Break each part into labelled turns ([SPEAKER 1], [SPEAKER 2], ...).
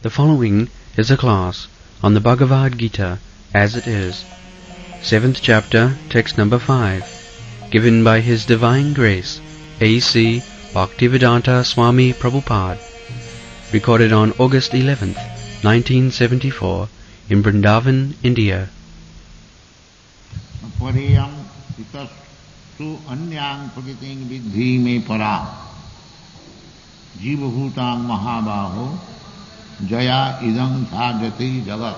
[SPEAKER 1] The following is a class on the Bhagavad Gita as it is, 7th chapter, text number 5, given by His Divine Grace, A.C. Bhaktivedanta Swami Prabhupada, recorded on August 11th, 1974, in Vrindavan, India.
[SPEAKER 2] Pariyam itastu anyang prakiting vidhi me para jiva bhutang mahabaho jaya idam sadhati jagat.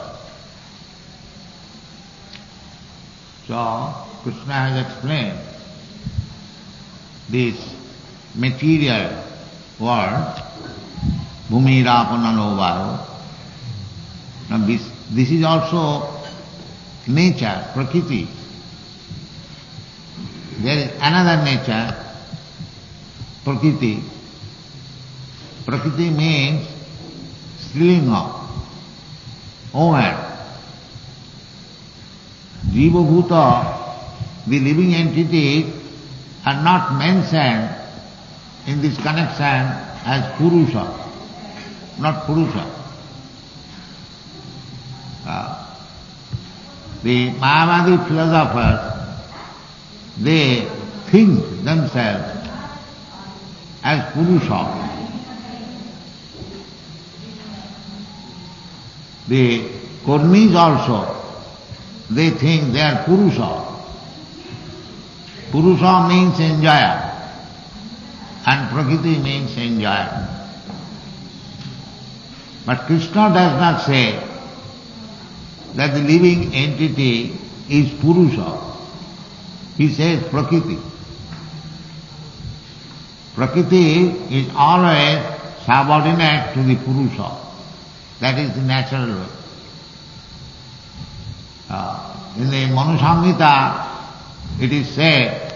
[SPEAKER 2] So Krishna has explained this material world, bhumirapananovayo. Now this is also nature, prakriti. There is another nature, prakriti. Prakriti means strilinga, woman. Jiva bhuta, the living entities, are not mentioned in this connection as Purusha, not Purusha. The Mayavadi philosophers, they think themselves as Purusha. The Kurmis also, they think they are Purusha. Purusha means enjoyer, and Prakriti means enjoyer. But Krishna does not say that the living entity is Purusha. He says Prakriti. Prakriti is always subordinate to the Purusha. That is the natural way. In the Manu Samhita, it is said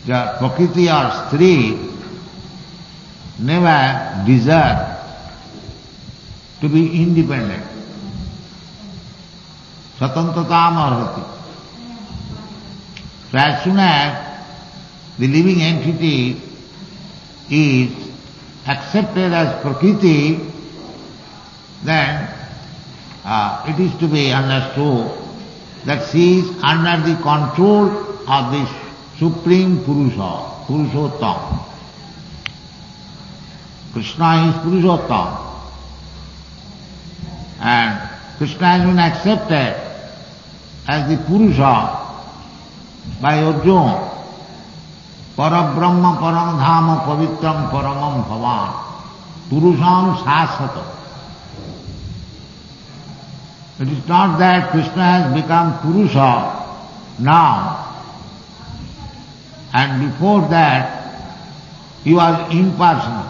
[SPEAKER 2] that Prakriti or Stri never desire to be independent. Satantatam arhati. So as soon as the living entity is accepted as Prakriti, then it is to be understood that she is under the control of the Supreme Purusha, Purushottam. Krishna is Purushottam. And Krishna has been accepted as the Purusha by Arjuna. Parabrahma paramdhama pavitram paramam bhavan Purusham sasata. It is not that Krishna has become Purusha now, and before that he was impersonal.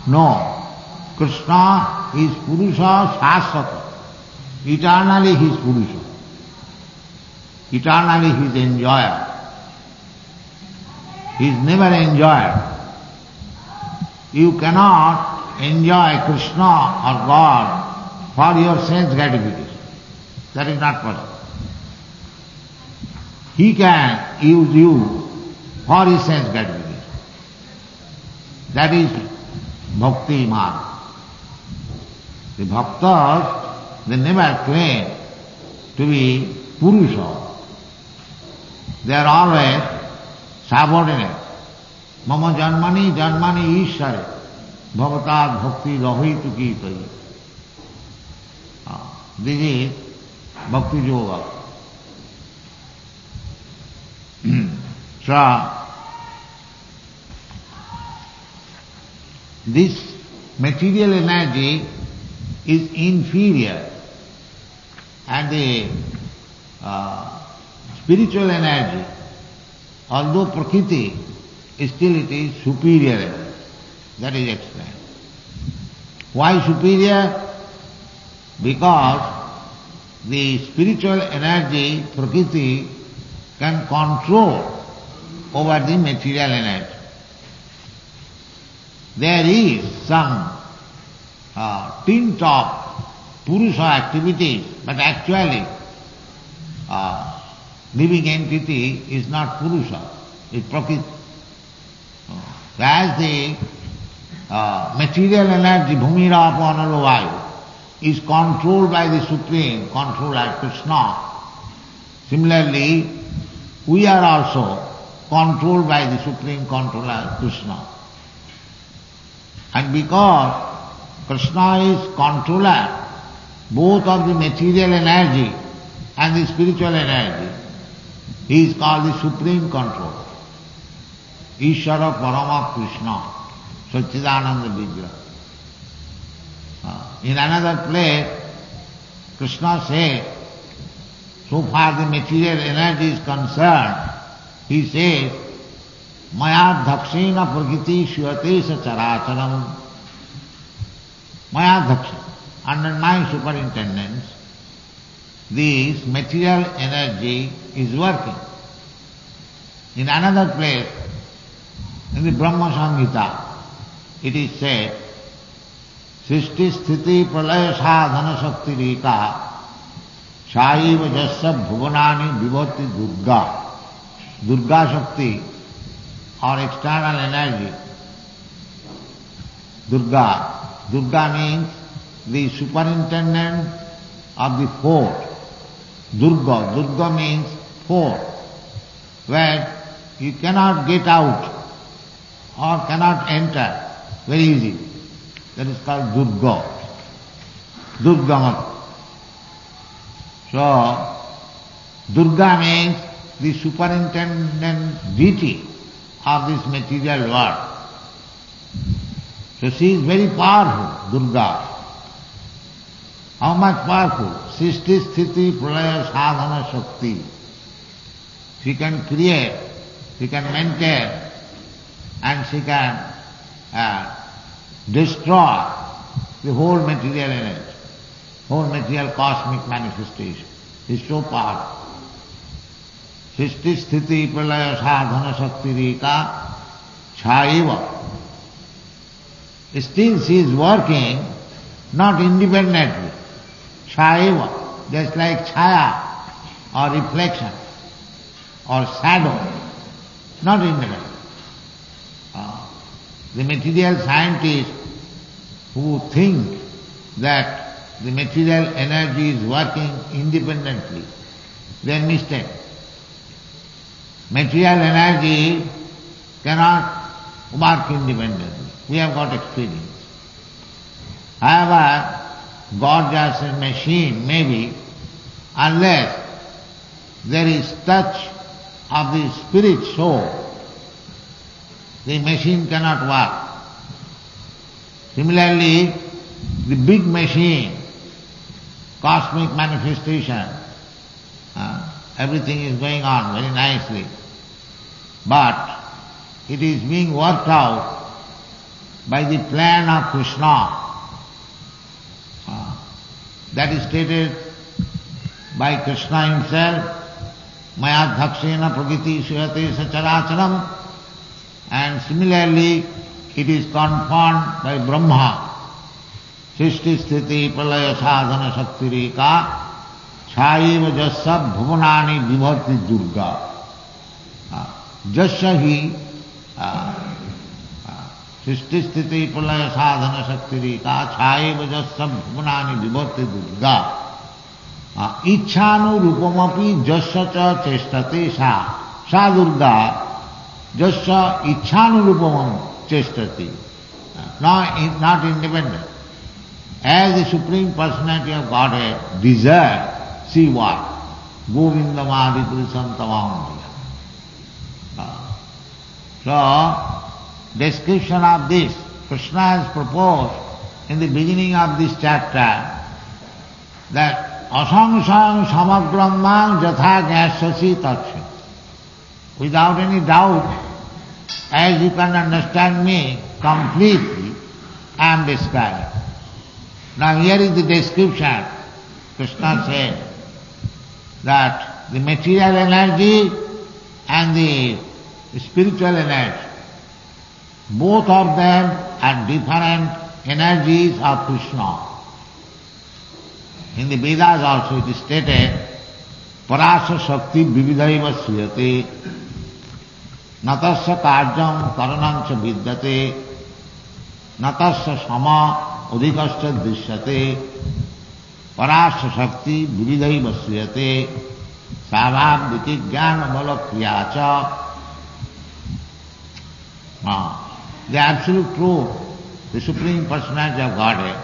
[SPEAKER 2] No, Krishna is Purusha Sasata. Eternally he is Purusha. Eternally he is enjoyer. He is never enjoyed. You cannot enjoy Krishna or God for your sense gratification. That is not possible. He can use you for his sense gratification. That is bhakti marg. The bhaktas, they never claim to be Purusha. They are always subordinate. Mama janmani janmani ishare bhavatad bhakti rahitu ki tai. This is Bhakti Yoga. So, this material energy is inferior, and the spiritual energy, although Prakriti, still it is superior energy. That is explained. Why superior? Because the spiritual energy, Prakriti, can control over the material energy. There is some tint of Purusha activities, but actually living entity is not Purusha, it's Prakriti. As the material energy, Bhumira Apanalo Vayu, is controlled by the Supreme Controller Krishna. Similarly, we are also controlled by the Supreme Controller Krishna. And because Krishna is controller both of the material energy and the spiritual energy, he is called the Supreme Controller. Ishvara Parama Krishna, Satchidananda Vigraha. In another place, Krishna says, so far the material energy is concerned, he says, Maya dhakshena prakriti shuyate sa characharam. Maya dhakshena, under my superintendence, this material energy is working. In another place, in the Brahma Samhita, it is said, Srishti Sthiti Pralaya Sadhana Shakti Rika Shaiva Jasya Bhuvanani Vibhati Durga. Durga Shakti, or external energy. Durga means the superintendent of the fort. Durga means fort, where you cannot get out or cannot enter very easily. That is called Durga. So, Durga means the superintendent deity of this material world. So she is very powerful, Durga. How much powerful? Srishti Sthiti Pralaya Sadhana Shakti. She can create, she can maintain, and she can destroy the whole material energy, whole material cosmic manifestation. She is so powerful. Srishti Sthiti Pralaya Sadhana Shakti Rika Chaiva. Still she is working not independently. Chaiva, just like chaya or reflection or shadow, not independent. The material scientists who think that the material energy is working independently, they are mistaken. Material energy cannot work independently. We have got experience. However, gorgeous machine maybe, unless there is touch of the spirit soul, the machine cannot work. Similarly, the big machine, cosmic manifestation, everything is going on very nicely, but it is being worked out by the plan of Krishna. That is stated by Krishna himself, Maya dhakshena prakriti suyate sacharacharam, and similarly it is confirmed by Brahma. Srishti Sthiti Pralaya Sadhana Shakti Rika Chaiva Jasya Bhuvanani Vibhati Durga. Jasya hi Srishti Sthiti Pralaya Sadhana Shakti Rika Chaiva Jasya Bhuvanani Vibhati Durga. Ichhanu rupamapi jasya cha chestate sa Durga jasya ichhanu rupamam chestate. Not independent. As the Supreme Personality of Godhead desires, see what? Govindamadi Purusham Tamam. So, description of this, Krishna has proposed in the beginning of this chapter that asamsam samagrambang jatha gyasasi tatsya. Without any doubt, as you can understand me completely, I am describing. Now here is the description. Krishna said that the material energy and the spiritual energy, both of them are different energies of Krishna. In the Vedas also it is stated, Parasa Shakti Vividhaiva Sriyate Natasya Karjam Karanamcha Vidyate natasya sama udikasya drishyate parasya shakti vividhai vasriyate sabhav viti jnana bala kriyacha. The absolute truth, the Supreme Personality of Godhead,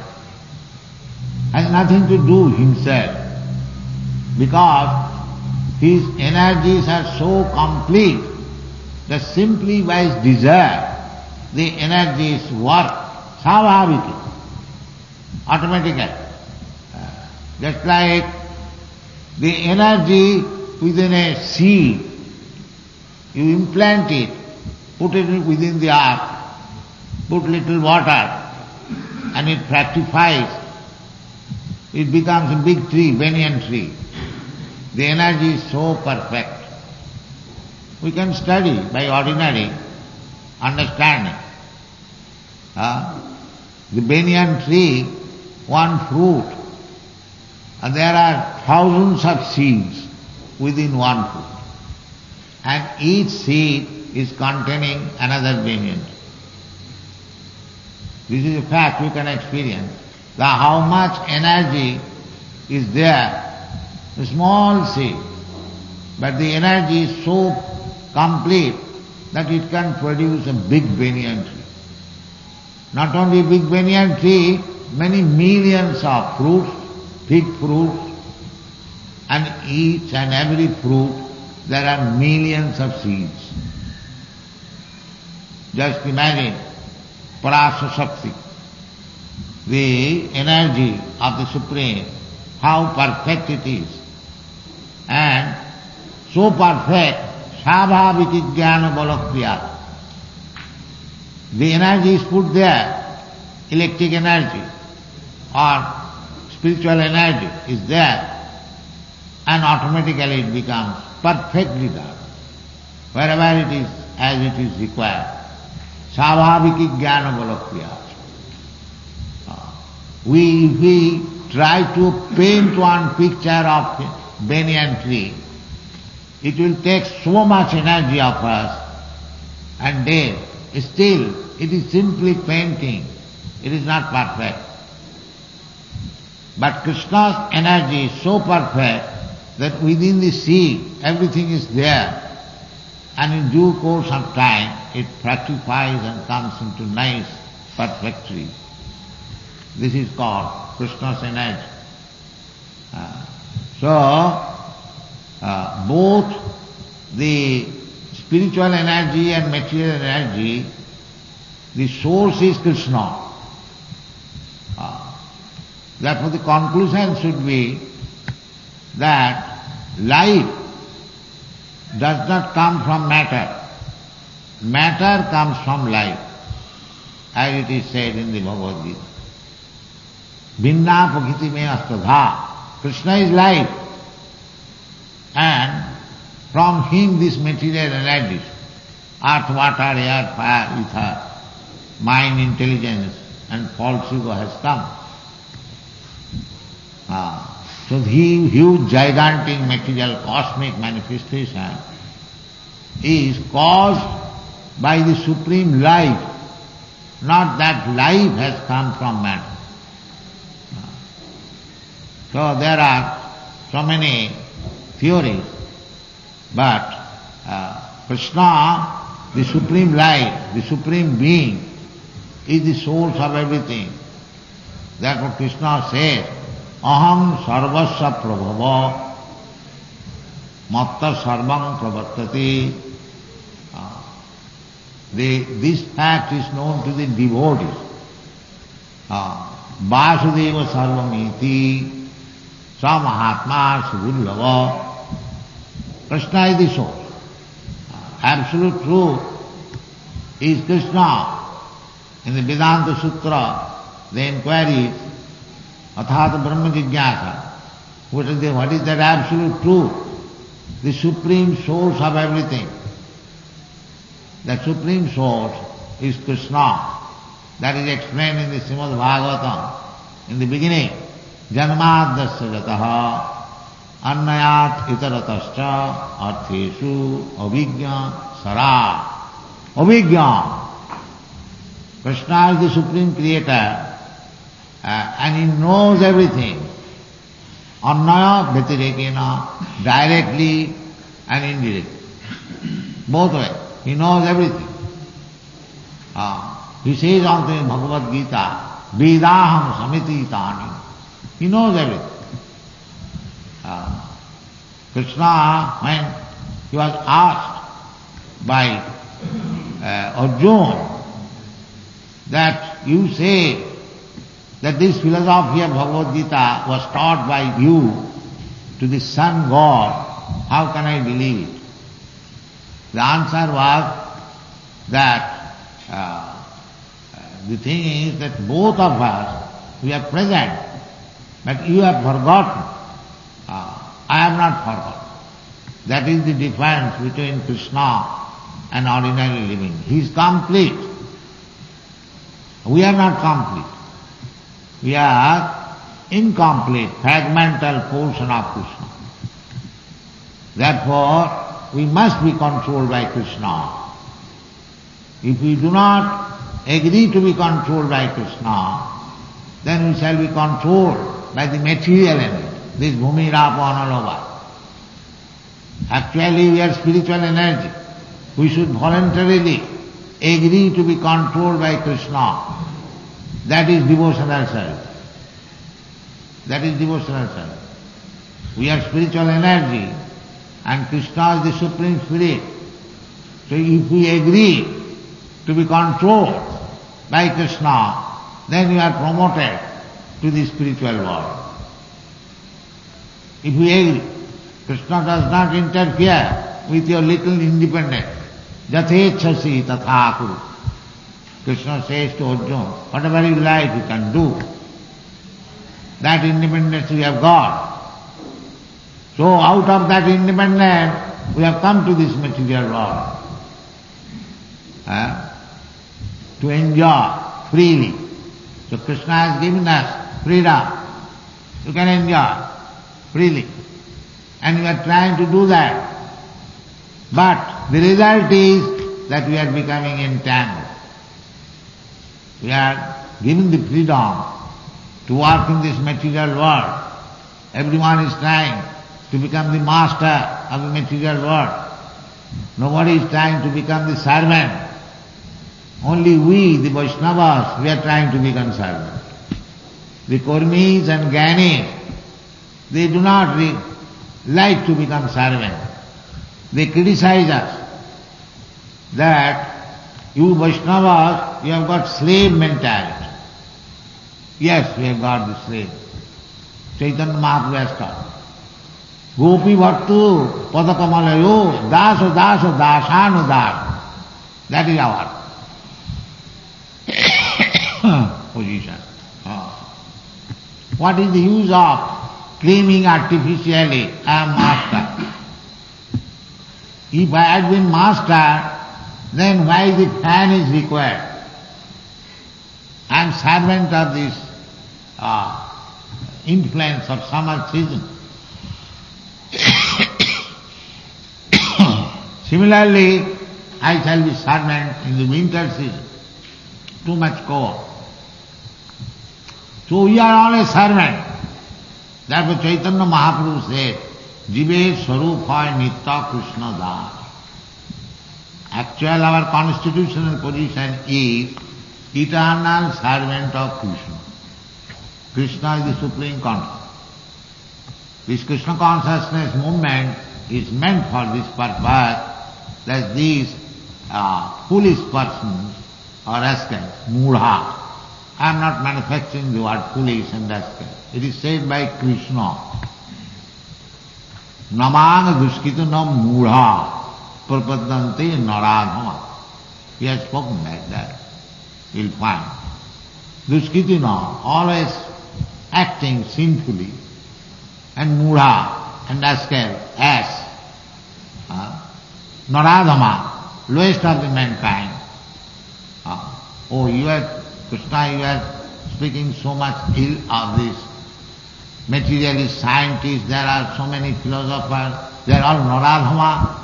[SPEAKER 2] has nothing to do himself, because his energies are so complete that simply by his desire the energies work savhaviki, automatically. Just like the energy within a seed, you implant it, put it within the earth, put little water, and it fructifies. It becomes a big tree, banyan tree. The energy is so perfect. We can study by ordinary understanding. The banyan tree, one fruit, and there are thousands of seeds within one fruit. And each seed is containing another banyan tree. This is a fact we can experience. How much energy is there, a small seed, but the energy is so complete that it can produce a big banyan tree. Not only a big banyan tree, many millions of fruits, big fruits, and each and every fruit there are millions of seeds. Just imagine Parasya Shakti, the energy of the Supreme, how perfect it is. And so perfect, sabhaviti jnana balakriya. The energy is put there, electric energy or spiritual energy is there, and automatically it becomes perfectly done, wherever it is as it is required. Savhaviki jnana balakriya. We try to paint one picture of banyan tree, it will take so much energy of us, and then still it is simply painting, it is not perfect. But Krishna's energy is so perfect that within the seed everything is there, and in due course of time it fructifies and comes into nice, perfect tree. This is called Krishna's energy. Both the spiritual energy and material energy, the source is Krishna. Therefore the conclusion should be that life does not come from matter. Matter comes from life, as it is said in the Bhagavad Gita. Binna pakiti me astadha. Krishna is life, and from him this material energies, earth, water, air, fire, ether, mind, intelligence, and false ego has come. So the huge, gigantic material cosmic manifestation is caused by the supreme life, not that life has come from matter. So there are so many theories, but Krishna, the supreme life, the supreme being, is the source of everything. Therefore Krishna says, Aham sarvasya prabhava matta sarvam pravartati. This fact is known to the devotees. Vasudeva sarvamiti sa mahatma sudullava. Krishna is the source. Absolute truth is Krishna. In the Vedanta Sutra, the inquiry Athata Brahma Jigyasa. What is that absolute truth? The supreme source of everything. The supreme source is Krishna. That is explained in the Srimad Bhagavatam. In the beginning, Janmadasya jataha annayat itaratascha artheshu avijñā sara. Avijñā. Krishna is the Supreme Creator and He knows everything. Annaya vyatirekena, directly and indirectly. Both ways. He knows everything. He says also in Bhagavad Gita, Vedaham samiti tani. He knows everything. Krishna, when he was asked by Arjuna that you say that this philosophy of Bhagavad Gita was taught by you to the sun god, how can I believe it? The answer was that the thing is that both of us, we are present, but you have forgotten. I have not forgotten. That is the difference between Krishna and ordinary living. He is complete. We are not complete. We are incomplete, fragmental portion of Krishna. Therefore, we must be controlled by Krishna. If we do not agree to be controlled by Krishna, then we shall be controlled by the material energy, this bhumi, rapo, analova. Actually, we are spiritual energy. We should voluntarily agree to be controlled by Krishna. That is devotional service. That is devotional service. We are spiritual energy and Krishna is the Supreme Spirit. So if we agree to be controlled by Krishna, then we are promoted to the spiritual world. If we agree, Krishna does not interfere with your little independence. Jathechasi tatha kuru. Krishna says to Arjuna, whatever you like you can do. That independence we have got. So out of that independence we have come to this material world. To enjoy freely. So Krishna has given us freedom. You can enjoy freely. And we are trying to do that. But the result is that we are becoming entangled. We are given the freedom to work in this material world. Everyone is trying to become the master of the material world. Nobody is trying to become the servant. Only we, the Vaishnavas, we are trying to become servants. The Kurmis and Gyanis, they do not like to become servants. They criticize us that you Vaishnavas, you have got slave mentality. Yes, we have got the slave. Chaitanya Mahaprabhu has taught. Gopi Bhattu Padakamalayo Daso Daso Dasanu Das. That is our position. What is the use of claiming artificially, I am master? If I had been master, then why the fan is required? I am servant of this influence of summer season. Similarly, I shall be servant in the winter season. Too much cold. So we are all a servant. Therefore Chaitanya Mahaprabhu said, Jive Swarupa Nitya Krishna Das. Actual our constitutional position is eternal servant of Krishna. Krishna is the Supreme Consciousness. This Krishna consciousness movement is meant for this purpose, that these foolish persons or rascals, mudha. I am not manufacturing the word foolish and rascal. It is said by Krishna. Namang duskita nam mudha prapadante naradhama. He has spoken like that. You'll find. Duskitina, always acting sinfully, and mudha and rascal, ass. Naradhama, lowest of the mankind. Oh, you are, Krishna, you are speaking so much ill of this materialist scientists, there are so many philosophers, they are all Naradhama.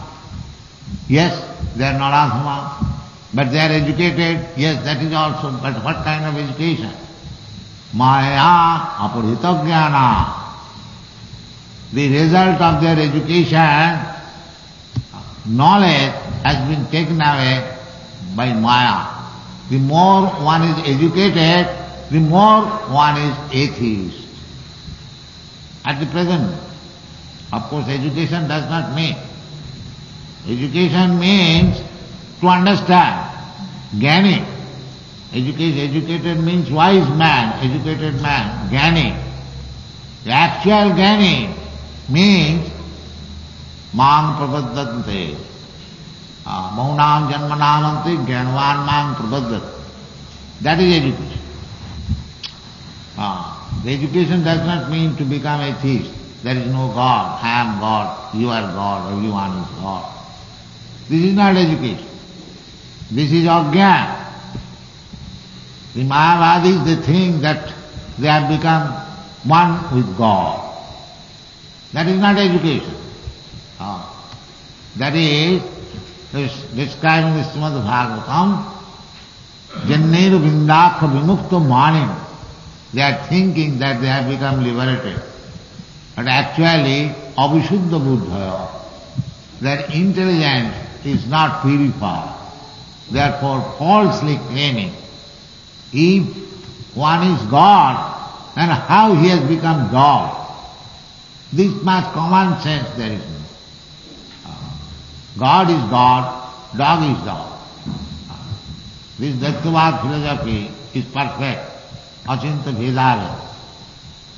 [SPEAKER 2] Yes, they are Naradhama. But they are educated, yes, that is also, but what kind of education? Maya apurita jnana. The result of their education, knowledge has been taken away by Maya. The more one is educated, the more one is atheist. At the present, of course, education does not mean. Education means to understand. Jnani. Educated means wise man, educated man, jnani. The actual jnani means mang prapaddante. Maunam janmanamante jnanvan mang prapaddate. That is education. The education does not mean to become atheist. There is no God, I am God, you are God, everyone is God. This is not education. This is ajnana. The Mayavadis, they think that they have become one with God. That is not education. That is describing the Srimad Bhagavatam, Janneru Vindakha Vimukta Manim. They are thinking that they have become liberated. But actually, Abhishuddha Buddhaya, their intelligence is not purified. Therefore, falsely claiming, if one is God, then how he has become God? This much common sense there is no. God is God, dog is dog. This Dvaitavad philosophy is perfect. Achinta Bhedava,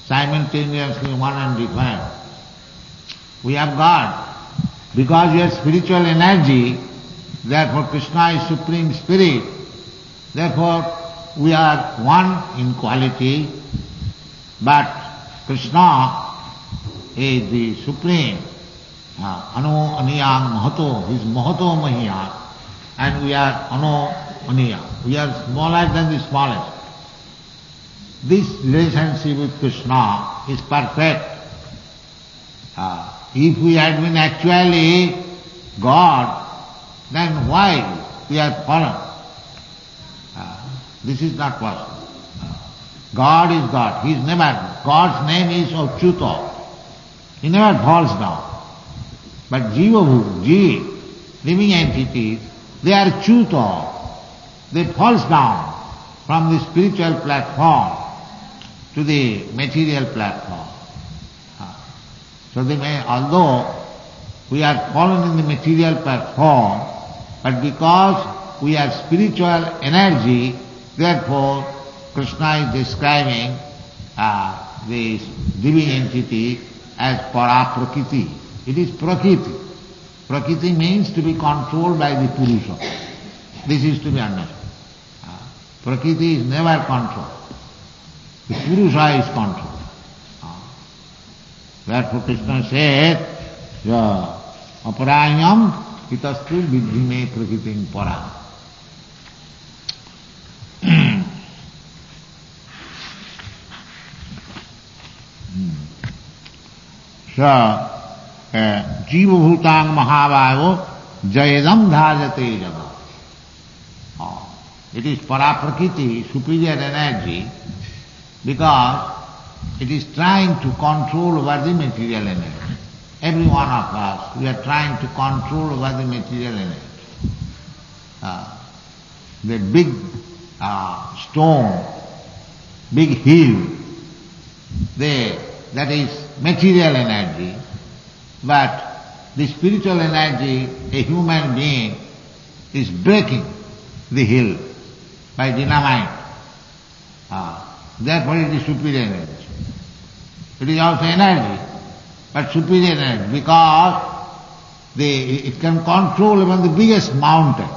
[SPEAKER 2] simultaneously one and different. We have God. Because we have spiritual energy, therefore Krishna is Supreme Spirit. Therefore we are one in quality, but Krishna is the Supreme. Ano Aniyam Mahato, he is Mahato Mahiyam, and we are Ano Aniyam. We are smaller than the smallest. This relationship with Krishna is perfect. If we had been actually God, then why we are fallen? This is not possible. God is God. He is never, God's name is Achyuta. He never falls down. But Jiva, living entities, they are Achyuta. They falls down from the spiritual platform to the material platform. So they may, although we are fallen in the material platform, but because we are spiritual energy, therefore Krishna is describing this living entity as Para-Prakriti. It is Prakriti. Prakriti means to be controlled by the Purusha. This is to be understood. Prakriti is never controlled. The Purusha is controlled. Therefore Krishna said, Aparayam hitastu vidhi me prakritim para. So, Jiva Bhutang Mahavayo Jayadam Dhajate Jagat. It is Para-Prakriti, superior energy, because it is trying to control over the material energy. Every one of us, we are trying to control over the material energy. The big stone, big hill, that is material energy, but the spiritual energy, a human being is breaking the hill by dynamite. Therefore it is superior energy. It is also energy, but superior energy, because it can control even the biggest mountain.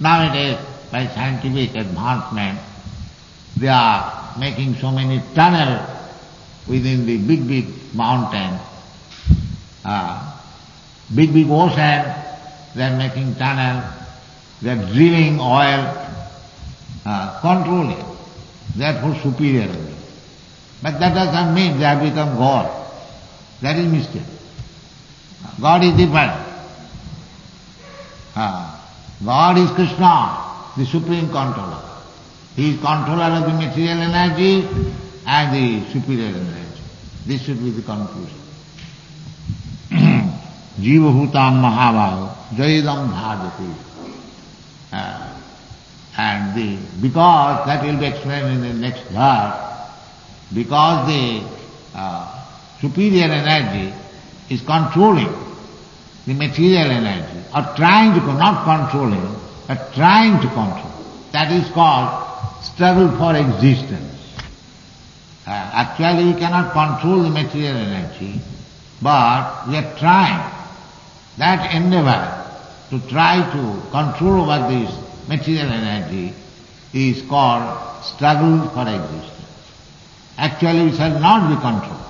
[SPEAKER 2] Nowadays, by scientific advancement, they are making so many tunnels within the big mountain, big ocean. They are making tunnels, they are drilling oil, controlling. Therefore superior energy. But that does not mean they have become God. That is mistake. God is different. God is Krishna, the supreme controller. He is controller of the material energy and the superior energy. This should be the conclusion. Jiva Bhutam Mahabhava Jayadam Bhajati. Because, that will be explained in the next verse, because the superior energy is controlling the material energy, or trying to, not controlling, but trying to control. That is called struggle for existence. Actually we cannot control the material energy, but we are trying. That endeavor to try to control over this material energy is called struggle for existence. Actually we shall not be controlled.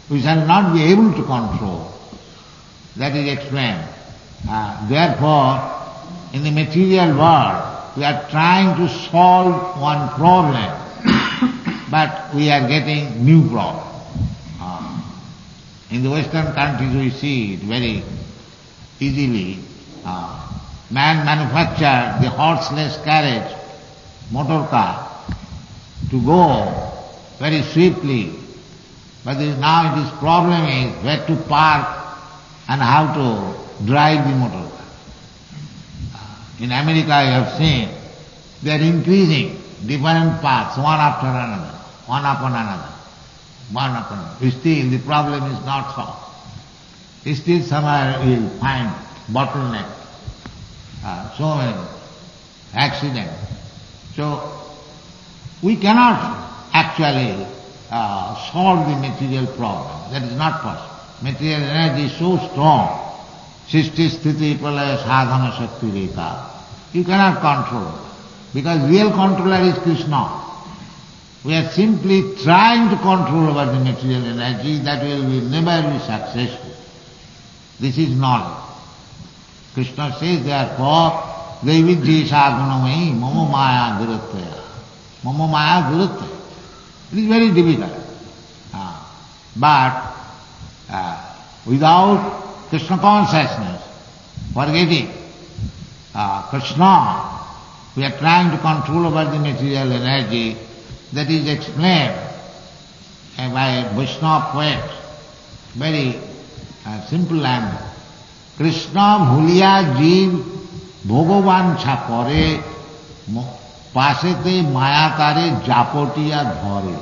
[SPEAKER 2] We shall not be able to control. That is explained. Therefore, in the material world, we are trying to solve one problem, but we are getting new problem. In the Western countries we see it very easily. Man manufactured the horseless carriage, motor car, to go very swiftly. But now this problem is where to park and how to drive the motor car. In America I have seen, they are increasing different paths, one after another, one upon another, one upon another. Still the problem is not solved. Still somewhere you will find bottleneck, so many accidents. So we cannot actually solve the material problem. That is not possible. Material energy is so strong. Sisti sthiti pralaya sadhana shakti rekha. You cannot control it. Because real controller is Krishna. We are simply trying to control over the material energy, that will never be successful. This is knowledge. Krishna says therefore, Devidjesha gunamai mama maya durataya. Mama maya durataya. It is very difficult. But without Krishna consciousness, forgetting Krishna, we are trying to control over the material energy. That is explained by Vaishnava poets, very simple language. Krishna bhuliya jeev bhogavancha kore pasete maya tare japotiya dhore.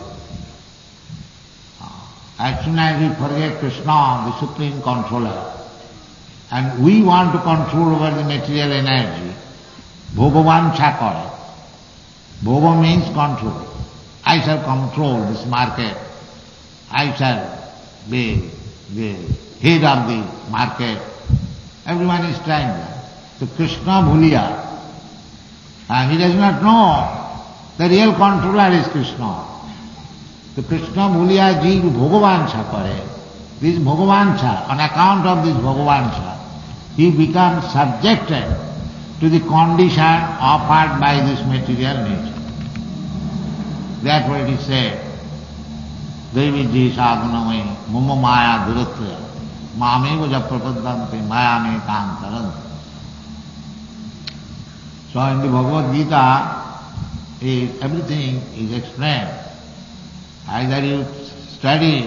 [SPEAKER 2] As soon as we forget Krishna, the supreme controller, and we want to control over the material energy, bhogavancha kore. Bhoga means control. I shall control this market. I shall be the head of the market. Everyone is trying that. So Krishna bhuliya. He does not know the real controller is Krishna. So Krishna bhuliya jeev bhogavancha kare. This bhogavancha, on account of this bhogavancha, he becomes subjected to the condition offered by this material nature. Therefore it is said, Devidjesha gunamai mama maya duratya mameva japrapadante maya me kantaranta. So in the Bhagavad Gita, everything is explained. Either you study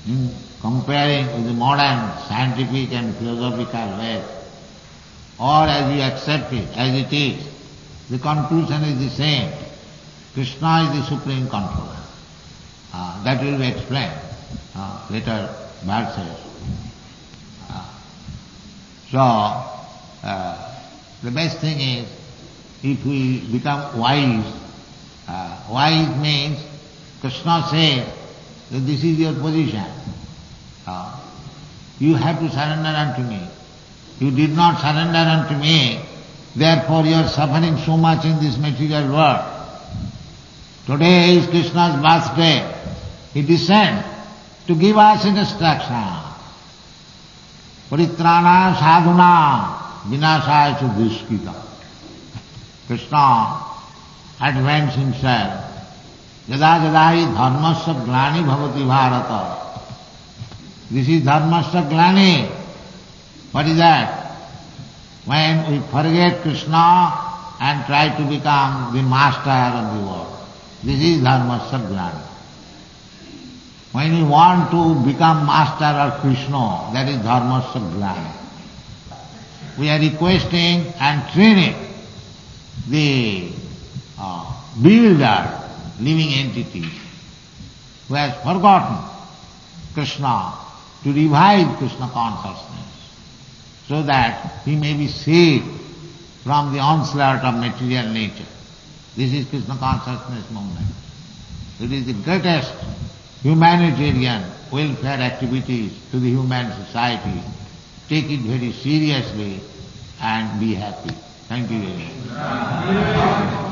[SPEAKER 2] in comparing with the modern scientific and philosophical way, or as you accept it as it is, the conclusion is the same. Krishna is the supreme controller. That will be explained later verses. The best thing is, if we become wise, wise means, Krishna says that this is your position. You have to surrender unto me. You did not surrender unto me, therefore you are suffering so much in this material world. Today is Krishna's birthday. He descends to give us instruction. Paritrana sadhuna vinashaya cha dushkita. Krishna advanced himself. Yada yada hi dharmasya glani bhavati bharata. This is dharmasya glani. What is that? when we forget Krishna and try to become the master of the world. This is dharmasya glani. When we want to become master of Krishna, that is dharmasya glani. We are requesting and training the bewildered living entity who has forgotten Krishna to revive Krishna consciousness so that he may be saved from the onslaught of material nature. This is Krishna consciousness movement. It is the greatest humanitarian welfare activities to the human society. Take it very seriously and be happy. Thank you very much.